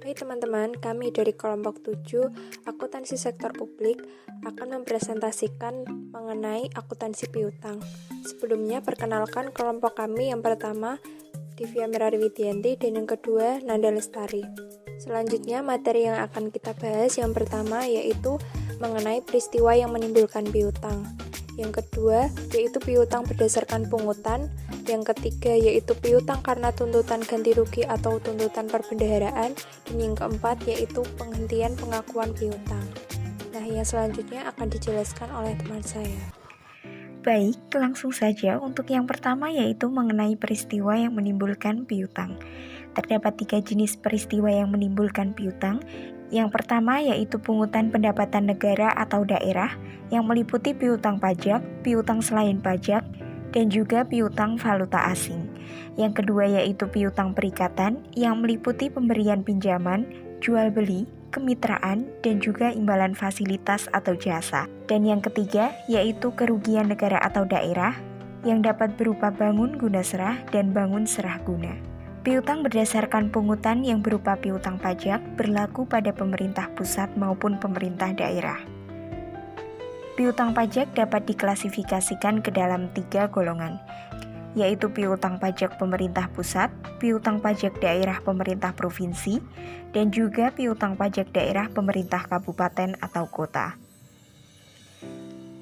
Hai teman-teman, kami dari kelompok 7 Akuntansi Sektor Publik akan mempresentasikan mengenai akuntansi piutang. Sebelumnya perkenalkan kelompok kami yang pertama Divya Merari Widianti dan yang kedua Nanda Lestari. Selanjutnya materi yang akan kita bahas yang pertama yaitu mengenai peristiwa yang menimbulkan piutang. Yang kedua yaitu piutang berdasarkan pungutan. Yang ketiga yaitu piutang karena tuntutan ganti rugi atau tuntutan perbendaharaan. Dan yang keempat yaitu penghentian pengakuan piutang. Nah, yang selanjutnya akan dijelaskan oleh teman saya. Baik, langsung saja untuk yang pertama yaitu mengenai peristiwa yang menimbulkan piutang. Terdapat 3 jenis peristiwa yang menimbulkan piutang. Yang pertama yaitu pungutan pendapatan negara atau daerah yang meliputi piutang pajak, piutang selain pajak, dan juga piutang valuta asing. Yang kedua yaitu piutang perikatan yang meliputi pemberian pinjaman, jual beli, kemitraan, dan juga imbalan fasilitas atau jasa. Dan yang ketiga yaitu kerugian negara atau daerah yang dapat berupa bangun guna serah dan bangun serah guna. Piutang berdasarkan pungutan yang berupa piutang pajak berlaku pada pemerintah pusat maupun pemerintah daerah. Piutang pajak dapat diklasifikasikan ke dalam 3 golongan, yaitu piutang pajak pemerintah pusat, piutang pajak daerah pemerintah provinsi, dan juga piutang pajak daerah pemerintah kabupaten atau kota.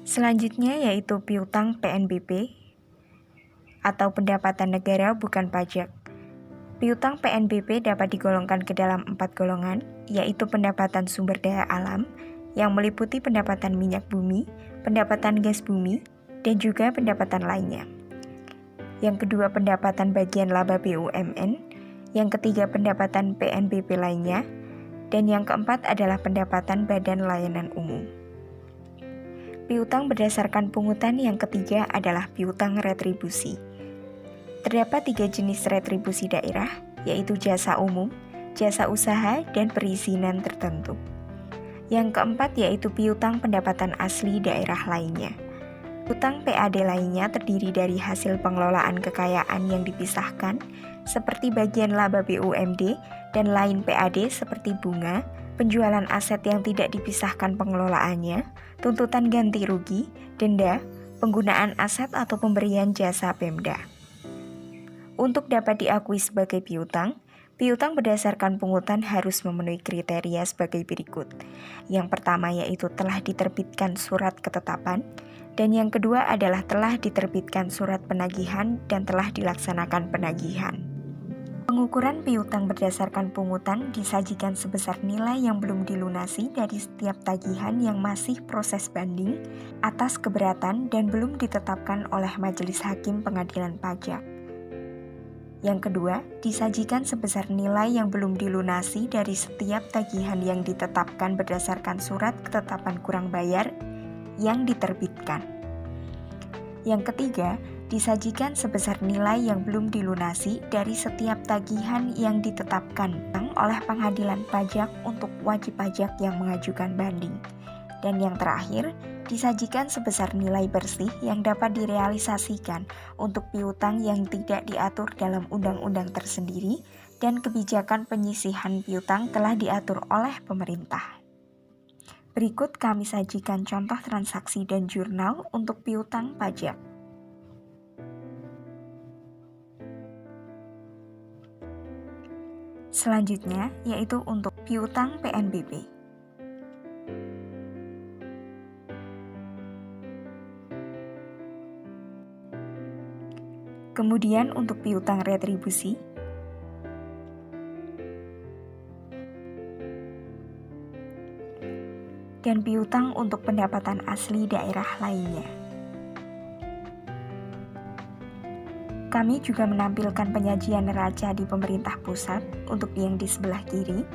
Selanjutnya yaitu piutang PNBP atau pendapatan negara bukan pajak. Piutang PNBP dapat digolongkan ke dalam 4 golongan, yaitu pendapatan sumber daya alam, yang meliputi pendapatan minyak bumi, pendapatan gas bumi, dan juga pendapatan lainnya. Yang kedua pendapatan bagian laba BUMN, yang ketiga pendapatan PNBP lainnya, dan yang keempat adalah pendapatan badan layanan umum. Piutang berdasarkan pungutan yang ketiga adalah piutang retribusi. Terdapat 3 jenis retribusi daerah, yaitu jasa umum, jasa usaha, dan perizinan tertentu. Yang keempat yaitu piutang pendapatan asli daerah lainnya. Piutang PAD lainnya terdiri dari hasil pengelolaan kekayaan yang dipisahkan, seperti bagian laba BUMD, dan lain PAD seperti bunga, penjualan aset yang tidak dipisahkan pengelolaannya, tuntutan ganti rugi, denda, penggunaan aset atau pemberian jasa Pemda. Untuk dapat diakui sebagai piutang, piutang berdasarkan pungutan harus memenuhi kriteria sebagai berikut. Yang pertama yaitu telah diterbitkan surat ketetapan, dan yang kedua adalah telah diterbitkan surat penagihan dan telah dilaksanakan penagihan. Pengukuran piutang berdasarkan pungutan disajikan sebesar nilai yang belum dilunasi dari setiap tagihan yang masih proses banding atas keberatan dan belum ditetapkan oleh Majelis Hakim Pengadilan Pajak. Yang kedua, disajikan sebesar nilai yang belum dilunasi dari setiap tagihan yang ditetapkan berdasarkan surat ketetapan kurang bayar yang diterbitkan. Yang ketiga, disajikan sebesar nilai yang belum dilunasi dari setiap tagihan yang ditetapkan oleh pengadilan pajak untuk wajib pajak yang mengajukan banding. Dan yang terakhir, disajikan sebesar nilai bersih yang dapat direalisasikan untuk piutang yang tidak diatur dalam undang-undang tersendiri dan kebijakan penyisihan piutang telah diatur oleh pemerintah. Berikut kami sajikan contoh transaksi dan jurnal untuk piutang pajak. Selanjutnya yaitu untuk piutang PNBP. Kemudian untuk piutang retribusi, dan piutang untuk pendapatan asli daerah lainnya. Kami juga menampilkan penyajian neraca di pemerintah pusat untuk yang di sebelah kiri,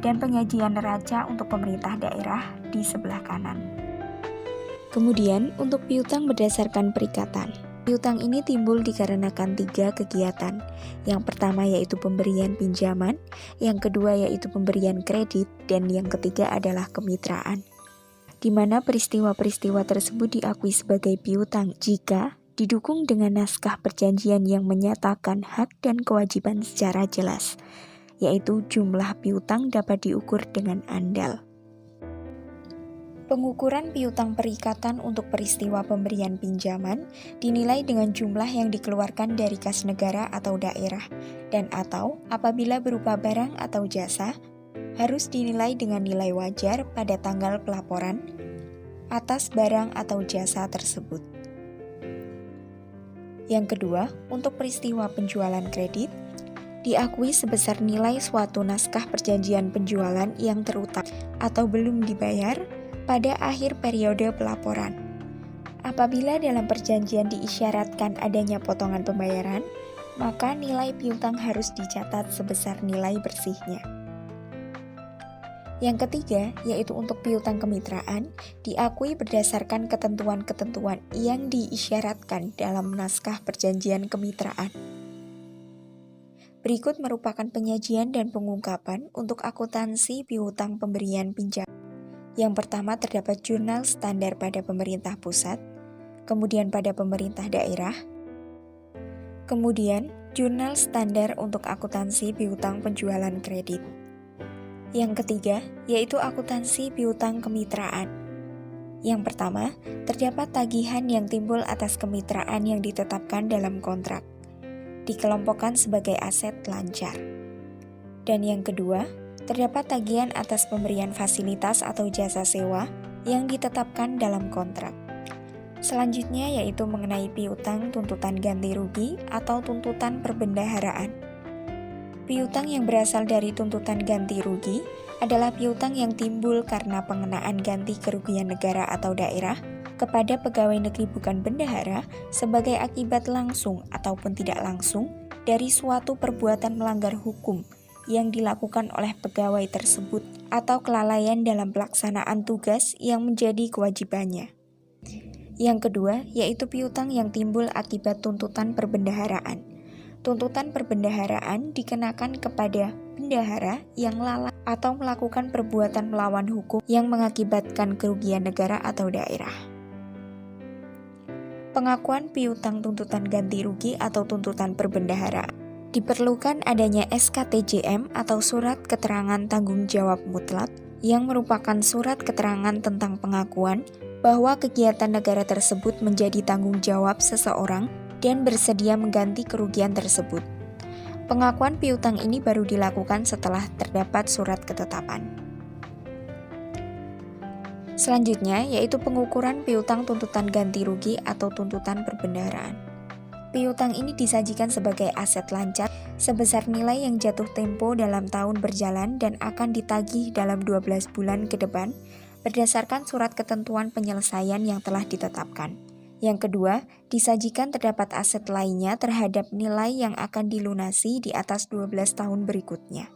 dan penyajian neraca untuk pemerintah daerah di sebelah kanan. Kemudian untuk piutang berdasarkan perikatan. Piutang ini timbul dikarenakan 3 kegiatan. Yang pertama yaitu pemberian pinjaman, yang kedua yaitu pemberian kredit, dan yang ketiga adalah kemitraan. Di mana peristiwa-peristiwa tersebut diakui sebagai piutang jika didukung dengan naskah perjanjian yang menyatakan hak dan kewajiban secara jelas. yaitu jumlah piutang dapat diukur dengan andal. Pengukuran piutang perikatan untuk peristiwa pemberian pinjaman dinilai dengan jumlah yang dikeluarkan dari kas negara atau daerah, dan atau apabila berupa barang atau jasa, harus dinilai dengan nilai wajar pada tanggal pelaporan atas barang atau jasa tersebut. Yang kedua, untuk peristiwa penjualan kredit, diakui sebesar nilai suatu naskah perjanjian penjualan yang terutang atau belum dibayar pada akhir periode pelaporan. Apabila dalam perjanjian diisyaratkan adanya potongan pembayaran, maka nilai piutang harus dicatat sebesar nilai bersihnya. Yang ketiga, yaitu untuk piutang kemitraan, diakui berdasarkan ketentuan-ketentuan yang diisyaratkan dalam naskah perjanjian kemitraan. Berikut merupakan penyajian dan pengungkapan untuk akuntansi piutang pemberian pinjaman. Yang pertama terdapat jurnal standar pada pemerintah pusat, kemudian pada pemerintah daerah, kemudian jurnal standar untuk akuntansi piutang penjualan kredit. Yang ketiga, yaitu akuntansi piutang kemitraan. Yang pertama, terdapat tagihan yang timbul atas kemitraan yang ditetapkan dalam kontrak, dikelompokkan sebagai aset lancar. Dan yang kedua, terdapat tagihan atas pemberian fasilitas atau jasa sewa yang ditetapkan dalam kontrak. Selanjutnya yaitu mengenai piutang tuntutan ganti rugi atau tuntutan perbendaharaan. Piutang yang berasal dari tuntutan ganti rugi adalah piutang yang timbul karena pengenaan ganti kerugian negara atau daerah kepada pegawai negeri bukan bendahara sebagai akibat langsung ataupun tidak langsung dari suatu perbuatan melanggar hukum yang dilakukan oleh pegawai tersebut atau kelalaian dalam pelaksanaan tugas yang menjadi kewajibannya. Yang kedua, yaitu piutang yang timbul akibat tuntutan perbendaharaan. Tuntutan perbendaharaan dikenakan kepada bendahara yang lalai atau melakukan perbuatan melawan hukum yang mengakibatkan kerugian negara atau daerah. Pengakuan piutang tuntutan ganti rugi atau tuntutan perbendaharaan. Diperlukan adanya SKTJM atau Surat Keterangan Tanggung Jawab Mutlak yang merupakan surat keterangan tentang pengakuan bahwa kegiatan negara tersebut menjadi tanggung jawab seseorang dan bersedia mengganti kerugian tersebut. Pengakuan piutang ini baru dilakukan setelah terdapat surat ketetapan. Selanjutnya yaitu pengukuran piutang tuntutan ganti rugi atau tuntutan perbendaharaan. Piutang ini disajikan sebagai aset lancar sebesar nilai yang jatuh tempo dalam tahun berjalan dan akan ditagih dalam 12 bulan ke depan berdasarkan surat ketentuan penyelesaian yang telah ditetapkan. Yang kedua, disajikan terdapat aset lainnya terhadap nilai yang akan dilunasi di atas 12 tahun berikutnya.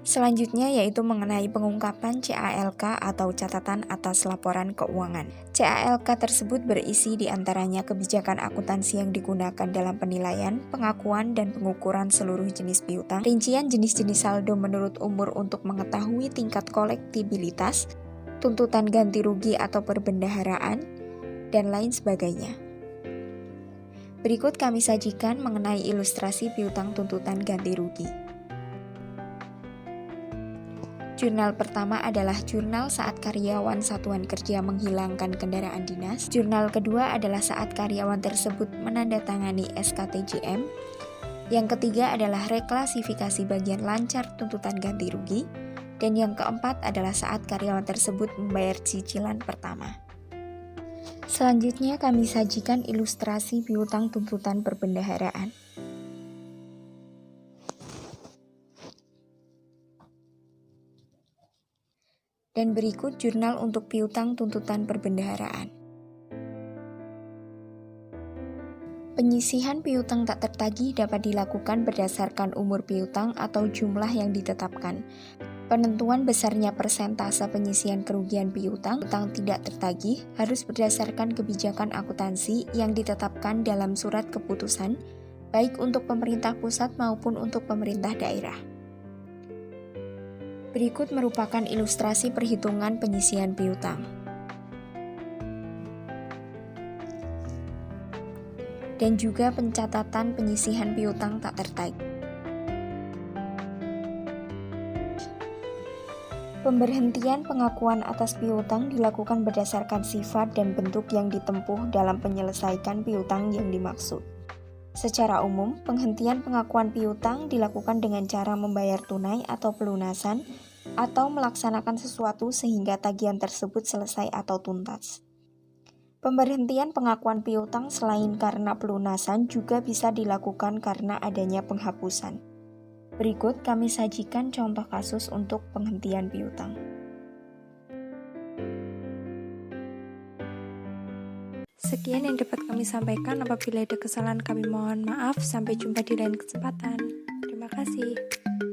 Selanjutnya yaitu mengenai pengungkapan CALK atau catatan atas laporan keuangan. CALK tersebut berisi diantaranya kebijakan akuntansi yang digunakan dalam penilaian, pengakuan, dan pengukuran seluruh jenis piutang, rincian jenis-jenis saldo menurut umur untuk mengetahui tingkat kolektibilitas, tuntutan ganti rugi atau perbendaharaan, dan lain sebagainya. Berikut kami sajikan mengenai ilustrasi piutang tuntutan ganti rugi. Jurnal pertama adalah jurnal saat karyawan satuan kerja menghilangkan kendaraan dinas. Jurnal kedua adalah saat karyawan tersebut menandatangani SKTJM. Yang ketiga adalah reklasifikasi bagian lancar tuntutan ganti rugi. Dan yang keempat adalah saat karyawan tersebut membayar cicilan pertama. Selanjutnya kami sajikan ilustrasi piutang tuntutan perbendaharaan. Dan berikut jurnal untuk piutang tuntutan perbendaharaan. Penyisihan piutang tak tertagih dapat dilakukan berdasarkan umur piutang atau jumlah yang ditetapkan. Penentuan besarnya persentase penyisihan kerugian piutang tidak tertagih harus berdasarkan kebijakan akuntansi yang ditetapkan dalam surat keputusan, baik untuk pemerintah pusat maupun untuk pemerintah daerah. Berikut merupakan ilustrasi perhitungan penyisihan piutang. Dan juga pencatatan penyisihan piutang tak tertagih. Pemberhentian pengakuan atas piutang dilakukan berdasarkan sifat dan bentuk yang ditempuh dalam penyelesaikan piutang yang dimaksud. Secara umum, penghentian pengakuan piutang dilakukan dengan cara membayar tunai atau pelunasan atau melaksanakan sesuatu sehingga tagihan tersebut selesai atau tuntas. Pemberhentian pengakuan piutang selain karena pelunasan juga bisa dilakukan karena adanya penghapusan. Berikut kami sajikan contoh kasus untuk penghentian piutang. Sekian yang dapat kami sampaikan. Apabila ada kesalahan kami mohon maaf. Sampai jumpa di lain kesempatan. Terima kasih.